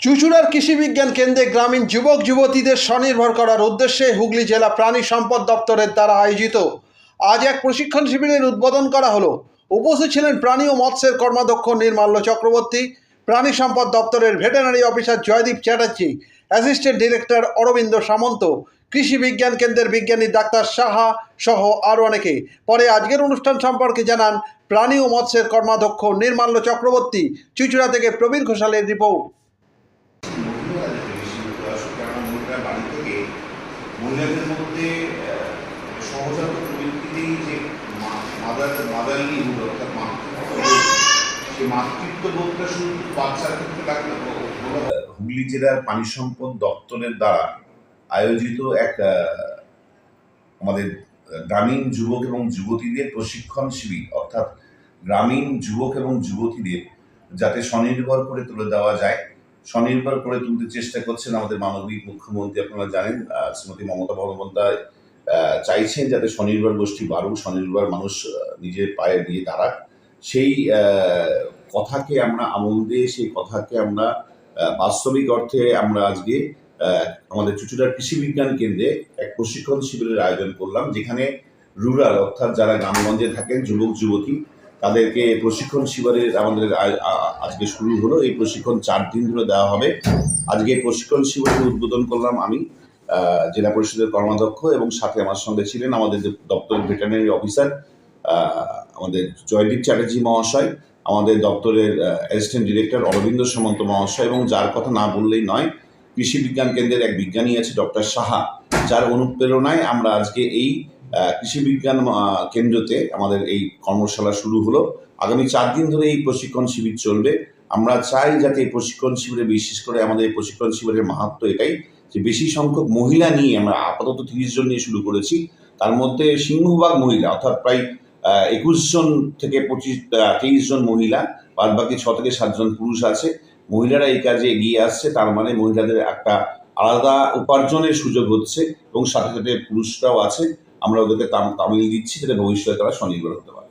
চুঁচুড়ার কৃষি বিজ্ঞান কেন্দ্রে গ্রামীণ যুবক যুবতীদের স্বনির্ভর করার উদ্দেশ্যে হুগলি জেলা প্রাণী সম্পদ দপ্তরের দ্বারা আয়োজিত আজ এক প্রশিক্ষণ শিবিরের উদ্বোধন করা হলো। উপস্থিত ছিলেন প্রাণী ও মৎস্যের কর্মাধ্যক্ষ নির্মাল্য চক্রবর্তী, প্রাণী সম্পদ দপ্তরের veterinary officer Joydeep Chatterjee, assistant director Arabinda Samanta, কৃষি বিজ্ঞান কেন্দ্রের বিজ্ঞানী ডাক্তার সাহা সহ আরও অনেকে। পরে আজকের অনুষ্ঠান সম্পর্কে জানান প্রাণী ও মৎস্যের কর্মাধ্যক্ষ নির্মাল্য চক্রবর্তী। চুঁচুড়া থেকে প্রবীর ঘোষালের রিপোর্ট। বাড়ি থেকে মহিলাদের মধ্যে সহজাত প্রবৃত্তিতেই যে মাদারলি হুড অর্থাৎ সেই মাতৃত্ব বোধটা শুধু বাচ্চার ক্ষেত্রে লাগলে হুগলি জেলার পানি সম্পদ দপ্তরের দ্বারা আয়োজিত এক আমাদের গ্রামীণ যুবক এবং যুবতীদের প্রশিক্ষণ শিবির, অর্থাৎ গ্রামীণ যুবক এবং যুবতীদের যাতে স্বনির্ভর করে তুলে দেওয়া যায়, স্বনির্ভর করে তুলতে চেষ্টা করছেন আমাদের মাননীয় মুখ্যমন্ত্রী। আপনারা জানেন শ্রীমতী মমতা বন্দ্যোপাধ্যায় চাইছেন যাতে স্বনির্ভর গোষ্ঠী বাড়ুক, স্বনির্ভর মানুষ নিজের পায়ে দিয়ে দাঁড়াক। সেই কথাকে আমরা আমল দিয়ে সেই কথাকে আমরা বাস্তবিক অর্থে আমরা আজকে আমাদের চুঁচুড়ার কৃষি বিজ্ঞান কেন্দ্রে এক প্রশিক্ষণ শিবিরের আয়োজন করলাম, যেখানে রুরাল অর্থাৎ যারা গ্রামগঞ্জে থাকেন যুবক যুবতী তাদেরকে প্রশিক্ষণ শিবিরের আমাদের আজকে শুরু হলো। এই প্রশিক্ষণ 4 দিন ধরে দেওয়া হবে। আজকে প্রশিক্ষণ শিবিরের উদ্বোধন করলাম আমি, জেলা পরিষদের কর্মাধ্যক্ষ, এবং সাথে আমার সঙ্গে ছিলেন আমাদের দপ্তরের ভেটেরিনারি অফিসার আমাদের জয়দীপ চ্যাটার্জি মহাশয়, আমাদের দপ্তরের অ্যাসিস্ট্যান্ট ডিরেক্টর অরবিন্দ সামন্ত মহাশয়, এবং যার কথা না বললেই নয়, কৃষি বিজ্ঞান কেন্দ্রের এক বিজ্ঞানী আছে ডক্টর সাহা, যার অনুপ্রেরণায় আমরা আজকে এই কৃষি বিজ্ঞান কেন্দ্রতে আমাদের এই কর্মশালা শুরু হলো। আগামী 4 দিন ধরে এই প্রশিক্ষণ শিবির চলবে। আমরা চাই যাতে এই প্রশিক্ষণ শিবিরে, বিশেষ করে আমাদের এই প্রশিক্ষণ শিবিরের মাহাত্ম্য এটাই যে বেশি সংখ্যক মহিলা নিয়ে, আমরা আপাতত 30 জন নিয়ে শুরু করেছি, তার মধ্যে সিংহভাগ মহিলা, অর্থাৎ প্রায় 21 জন থেকে 23 জন মহিলা, বাদ বাকি 6 থেকে 7 জন পুরুষ আছে। মহিলারা এই কাজে এগিয়ে আসছে, তার মানে মহিলাদের একটা আলাদা উপার্জনের সুযোগ হচ্ছে, এবং সাথে সাথে পুরুষরাও আছে। আমরা ওদেরকে তামিল দিচ্ছি যাতে ভবিষ্যতে তারা স্বনির্ভর হতে পারে।